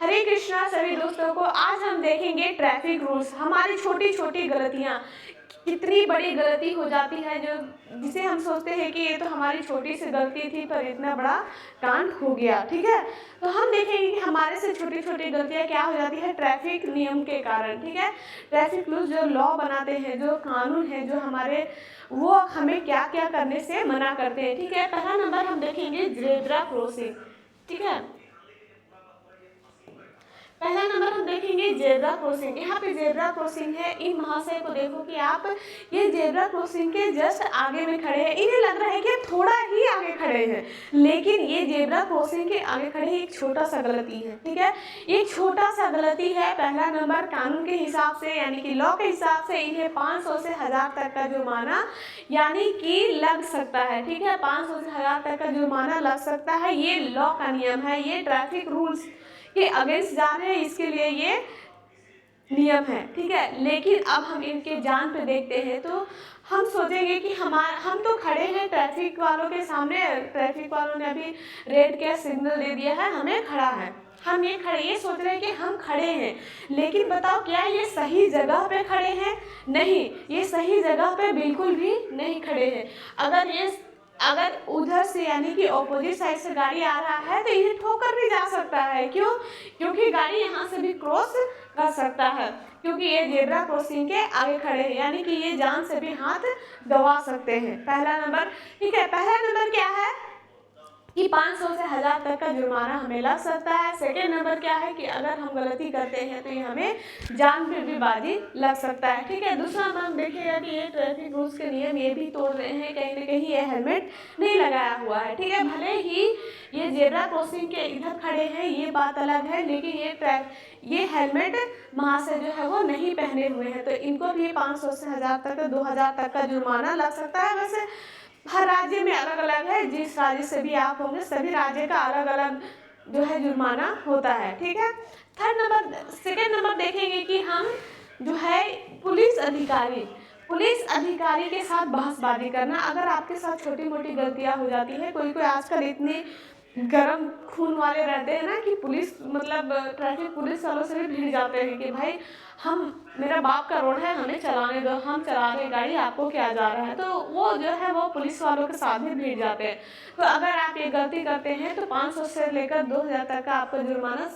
हरे कृष्णा सभी दोस्तों को। आज हम देखेंगे ट्रैफिक रूल्स। हमारी छोटी छोटी गलतियाँ कितनी बड़ी गलती हो जाती है, जो जिसे हम सोचते हैं कि ये तो हमारी छोटी सी गलती थी पर इतना बड़ा कांड हो गया। ठीक है, तो हम देखेंगे कि हमारे से छोटी छोटी गलतियाँ क्या हो जाती है ट्रैफिक नियम के कारण। ठीक है, ट्रैफिक रूल्स जो लॉ बनाते हैं, जो कानून है जो हमारे, वो हमें क्या क्या करने से मना करते हैं। ठीक है, पहला नंबर हम देखेंगे जेब्रा क्रॉसिंग। ठीक है, पहला नंबर हम देखेंगे जेब्रा क्रॉसिंग। यहाँ पे जेब्रा क्रॉसिंग है, इन महाशय को देखो कि आप ये जेब्रा क्रॉसिंग के जस्ट आगे में खड़े हैं। इन्हें लग रहा है कि थोड़ा ही आगे खड़े हैं, लेकिन ये जेब्रा क्रॉसिंग के आगे खड़े एक छोटा सा गलती है। ठीक है, ये छोटा सा गलती है। पहला नंबर कानून के हिसाब से यानी कि लॉ के हिसाब से इन्हें 500 से 1000 तक का जुर्माना यानी कि लग सकता है। ठीक है, 500 से 1000 तक का जुर्माना लग सकता है। ये लॉ का नियम है, ये ट्रैफिक रूल्स के अगेंस्ट जा रहे हैं, इसके लिए ये नियम है। ठीक है, लेकिन अब हम इनके जान पे देखते हैं तो हम सोचेंगे कि हम तो खड़े हैं ट्रैफिक वालों के सामने, ट्रैफिक वालों ने अभी रेड का सिग्नल दे दिया है, हमें खड़ा है, हम ये सोच रहे हैं कि हम खड़े हैं, लेकिन बताओ क्या ये सही जगह पे खड़े हैं? नहीं, ये सही जगह पे बिल्कुल भी नहीं खड़े हैं। अगर उधर से यानी कि ऑपोजिट साइड से गाड़ी आ रहा है तो इन्हें ठोकर भी जा सकता है। क्यों? क्योंकि गाड़ी यहाँ से भी क्रॉस कर सकता है, क्योंकि ये जेब्रा क्रॉसिंग के आगे खड़े हैं, यानी कि ये जान से भी हाथ गंवा सकते हैं। पहला नंबर। ठीक है, पहला नंबर क्या है कि 500 से 1000 तक का जुर्माना हमें लग सकता है। सेकेंड नंबर क्या है कि अगर हम गलती करते हैं तो ये हमें जान पे भी बाजी लग सकता है। ठीक है, दूसरा हम देखिएगा कि ये ट्रैफिक रूल्स के नियम ये भी तोड़ रहे हैं, कहीं ना कहीं ये हेलमेट नहीं लगाया हुआ है। ठीक है, भले ही ये जेब्रा क्रॉसिंग के इधर खड़े हैं, ये बात अलग है, लेकिन ये हेलमेट महाशय जो है वो नहीं पहने हुए हैं, तो इनको भी 500 से 1000 तक 2000 तक का जुर्माना लग सकता है। वैसे हर राज्य में अलग अलग है, जिस राज्य से भी आप होंगे सभी राज्य का अलग अलग जो है जुर्माना होता है। ठीक है, सेकेंड नंबर देखेंगे कि हम जो है पुलिस अधिकारी के साथ बहसबाजी करना। अगर आपके साथ छोटी मोटी गलतियां हो जाती है, कोई आजकल इतने गरम खून वाले रहते हैं ना कि पुलिस मतलब ट्रैफिक पुलिस वालों से भी भिड़ जाते हैं कि भाई मेरा बाप का रोड है, हमें चलाने दो, हम चला रहे गाड़ी, आपको क्या जा रहा है, तो वो जो है वो पुलिस वालों के साथ भी भिड़ जाते हैं। तो अगर आप ये गलती करते हैं तो 500 से लेकर 2000 तक का आपका जुर्माना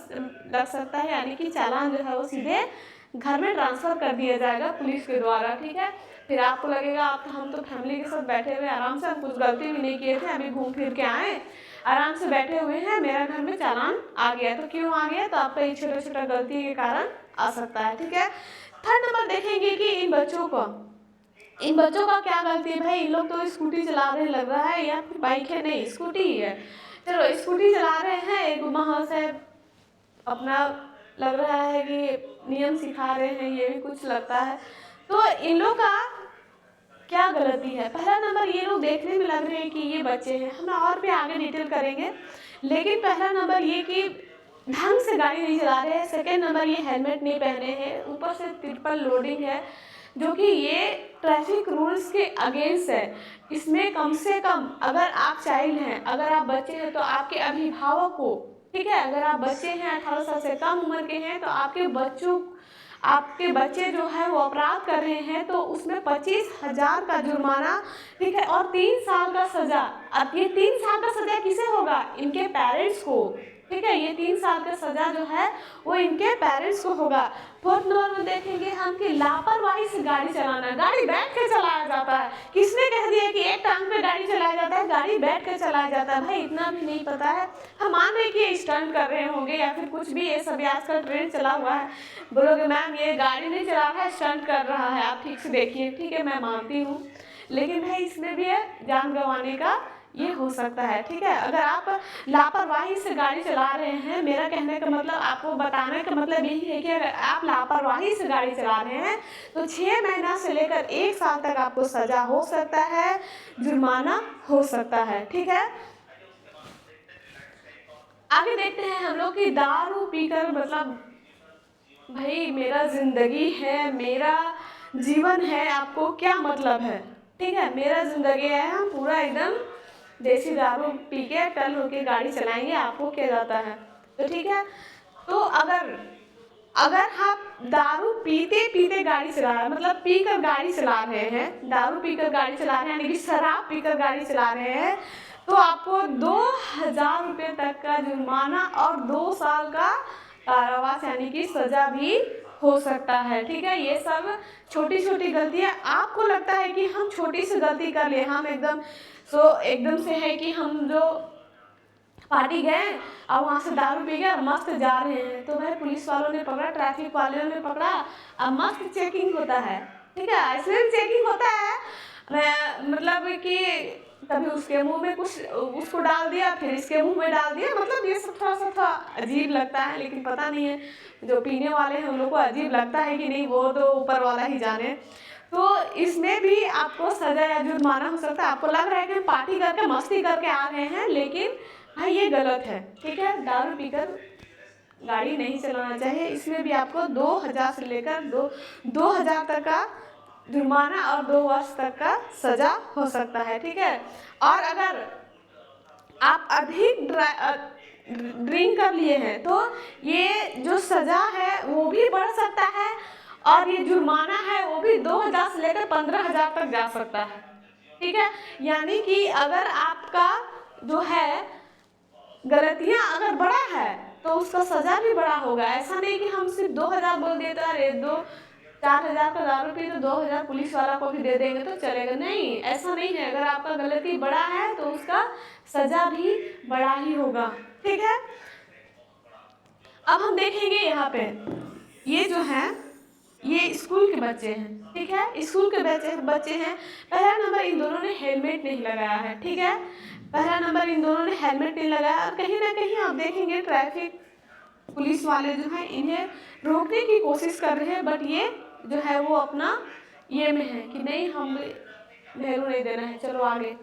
लग सकता है, यानी कि चालान जो है वो सीधे घर में ट्रांसफर कर दिया जाएगा पुलिस के द्वारा। ठीक है, फिर आपको लगेगा हम तो फैमिली के साथ बैठे हुए आराम से, हम कुछ गलती भी नहीं किए थे, अभी घूम फिर के आए, आराम से बैठे हुए हैं, मेरा घर में चालान आ गया। तो क्यों आ गया? तो आपका ये छोटा छोटा गलती के कारण आ सकता है। ठीक है, थर्ड नंबर देखेंगे कि इन बच्चों का क्या गलती है। भाई इन लोग तो स्कूटी चला रहे लग रहा है, या फिर बाइक है, नहीं स्कूटी ही है, चलो स्कूटी चला रहे हैं, एक महाशय अपना लग रहा है कि नियम सिखा रहे हैं, ये भी कुछ लगता है। तो इन लोग का क्या गलती है? पहला नंबर, ये लोग देखने में लग रहे हैं कि ये बच्चे हैं, हम और भी आगे डिटेल करेंगे, लेकिन पहला नंबर ये कि ढंग से गाड़ी नहीं चला रहे हैं। सेकेंड नंबर ये हेलमेट नहीं पहने हैं, ऊपर से ट्रिपल लोडिंग है, जो कि ये ट्रैफिक रूल्स के अगेंस्ट है। इसमें कम से कम अगर आप चाइल्ड हैं, अगर आप बच्चे हैं तो आपके अभिभावक को, ठीक है, अगर आप बच्चे हैं 18 साल से कम उम्र के हैं तो आपके बच्चे जो है वो अपराध कर रहे हैं तो उसमें 25,000 का जुर्माना। ठीक है, और 3 साल का सजा। अब ये 3 साल का सजा किसे होगा? इनके पेरेंट्स को। ठीक है, ये 3 साल का सजा जो है वो इनके पेरेंट्स को होगा। फोर्थ नंबर में देखेंगे हम कि लापरवाही से गाड़ी चलाना। गाड़ी बैठ कर चलाया जाता है, किसने कह दिया कि एक टांग पे गाड़ी चलाया जाता है? गाड़ी बैठ कर चलाया जाता है। भाई इतना भी नहीं पता है, हम मान रहे कि ये स्टंट कर रहे होंगे या फिर कुछ भी, ये सब आजकल ट्रेंड चला हुआ है। बोलोगे मैम ये गाड़ी नहीं चला रहा है, स्टंट कर रहा है, आप ठीक से देखिए। ठीक है, मैं मानती हूँ, लेकिन भाई इसमें भी है जान गंवाने का ये हो सकता है। ठीक है, अगर आप लापरवाही से गाड़ी चला रहे हैं, मेरा कहने का मतलब, आपको बताने का मतलब यही है कि अगर आप लापरवाही से गाड़ी चला रहे हैं तो 6 महीना से लेकर 1 साल तक आपको सजा हो सकता है, जुर्माना हो सकता है। ठीक है, आगे देखते हैं हम लोग कि दारू पीकर मतलब भाई मेरा जिंदगी है, मेरा जीवन है, आपको क्या मतलब है? ठीक है, मेरा जिंदगी है, हम पूरा एकदम देसी दारू पी के टल होके गाड़ी चलाएंगे, आपको क्या जाता है? तो ठीक है, तो अगर अगर आप दारू पीते पीते गाड़ी चला रहे हैं, मतलब पीकर गाड़ी चला रहे हैं, दारू पीकर गाड़ी चला रहे हैं, यानी कि शराब पीकर गाड़ी चला रहे हैं, तो आपको 2,000 रुपये तक का जुर्माना और 2 साल का कारावास यानी कि सजा भी हो सकता है। ठीक है, ये सब छोटी छोटी गलतियां, आपको लगता है कि हम छोटी सी गलती कर लिए, हम एकदम से है कि हम जो पार्टी गए और वहाँ से दारू पी गए मस्त जा रहे हैं, तो भाई पुलिस वालों ने पकड़ा, ट्रैफिक वालों ने पकड़ा, अब मस्त चेकिंग होता है। ठीक है, ऐसे भी चेकिंग होता है, मतलब कि कभी उसके मुंह में कुछ उसको डाल दिया, फिर इसके मुंह में डाल दिया, मतलब ये सब थोड़ा अजीब लगता है, लेकिन पता नहीं है जो पीने वाले हैं उन लोगों को अजीब लगता है कि नहीं, वो तो ऊपर वाला ही जाने। तो इसमें भी आपको सजा या जुर्माना हो सकता है। आपको लग रहा है कि पार्टी करके मस्ती करके आ रहे हैं, लेकिन भाई ये गलत है। ठीक है, दारू पीकर गाड़ी नहीं चलाना चाहिए। इसमें भी आपको 2,000 से लेकर 2,000 तक का जुर्माना और 2 वर्ष तक का सजा हो सकता है। ठीक है, और अगर आप अधिक ड्रिंक कर लिए हैं तो ये जो सजा है वो भी बढ़ सकता है, और ये जुर्माना है वो भी 2,000 से लेकर 15,000 तक जा सकता है। ठीक है, यानी कि अगर आपका जो है गलतियां अगर बड़ा है तो उसका सजा भी बड़ा होगा। ऐसा नहीं कि हम सिर्फ 2,000 बोल देते अरे 4,000 का दारू पी तो 2,000 पुलिस वाला को भी दे देंगे तो चलेगा, नहीं, ऐसा नहीं है। अगर आपका गलती बड़ा है तो उसका सजा भी बड़ा ही होगा। ठीक है, अब हम देखेंगे यहाँ पे ये जो है ये स्कूल के बच्चे हैं। ठीक है, स्कूल के बच्चे हैं। पहला नंबर, इन दोनों ने हेलमेट नहीं लगाया है। ठीक है, पहला नंबर, इन दोनों ने हेलमेट नहीं लगाया, और कहीं ना कहीं आप देखेंगे ट्रैफिक पुलिस वाले जो है इन्हें रोकने की कोशिश कर रहे हैं, बट ये जो है वो अपना ये में है कि नहीं, हम वैल्यू नहीं देना है, चलो आगे।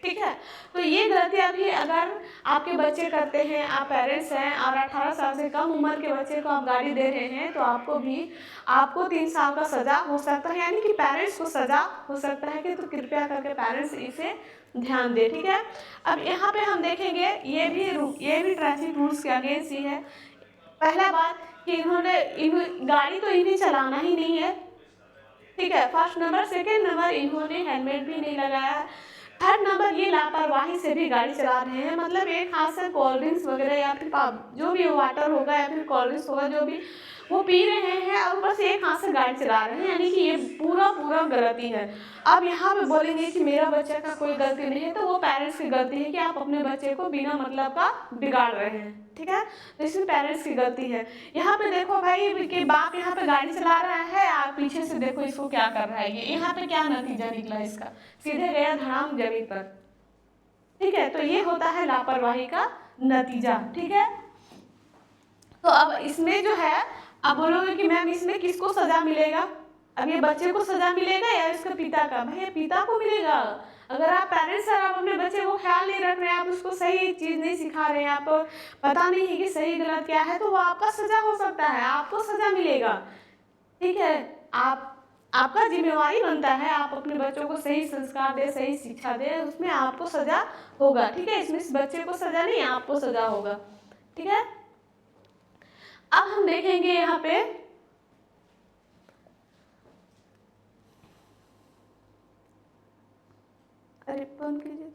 ठीक है, तो ये गलतियां भी अगर आपके बच्चे करते हैं, आप पेरेंट्स हैं और 18 साल से कम उम्र के बच्चे को आप गाड़ी दे रहे हैं, तो आपको 3 साल का सजा हो सकता है, यानी कि पेरेंट्स को सजा हो सकता है। कि तो कृपया करके पेरेंट्स इसे ध्यान दे। ठीक है, अब यहाँ पे हम देखेंगे ये भी ट्रैफिक रूल्स के अगेंस्ट ही है। पहला बात कि गाड़ी तो इन्हें चलाना ही नहीं है। ठीक है, फर्स्ट नंबर। सेकेंड नंबर, इन्होंने हेलमेट भी नहीं लगाया। थर्ड नंबर, ये लापरवाही से भी गाड़ी चला रहे हैं, मतलब एक हाथ से कोल्ड ड्रिंक्स वगैरह या फिर जो भी वाटर होगा या फिर कोल्ड ड्रिंक्स होगा जो भी वो पी रहे हैं और बस एक हाथ से गाड़ी चला रहे हैं, यानी कि ये पूरा गलती है। अब यहाँ पे बोलेंगे कि मेरा बच्चा का कोई गलती नहीं है, तो वो पेरेंट्स की गलती है कि आप अपने बच्चे को बिना मतलब का बिगाड़ रहे हैं। ठीक है, तो इसमें पेरेंट्स की गलती है। यहाँ पे देखो भाई कि बाप यहाँ पे गाड़ी चला रहा है, आप पीछे से देखो इसको क्या कर रहा है। ये यहाँ पे क्या नतीजा निकला इसका, सीधे गया धड़ाम जमीन पर। ठीक है, तो ये होता है लापरवाही का नतीजा। ठीक है, तो अब इसमें जो है, अब बोलोगे कि मैम इसमें किसको सजा मिलेगा? अब ये बच्चे को सजा मिलेगा या इसके पिता का? भाई पिता को मिलेगा। अगर आप पेरेंट्स हैं, आप अपने बच्चे को ख्याल नहीं रख रहे हैं, आप उसको सही चीज नहीं सिखा रहे हैं, आपको पता नहीं है कि सही गलत क्या है, तो वो आपका सजा हो सकता है, आपको सजा मिलेगा। ठीक है, आपका जिम्मेवारी बनता है, आप अपने बच्चों को सही संस्कार दे, सही शिक्षा दे, उसमें आपको सजा होगा। ठीक है, इसमें बच्चे को सजा नहीं, आपको सजा होगा। ठीक है, अब हम देखेंगे यहाँ पे अरे बंद कीजिए।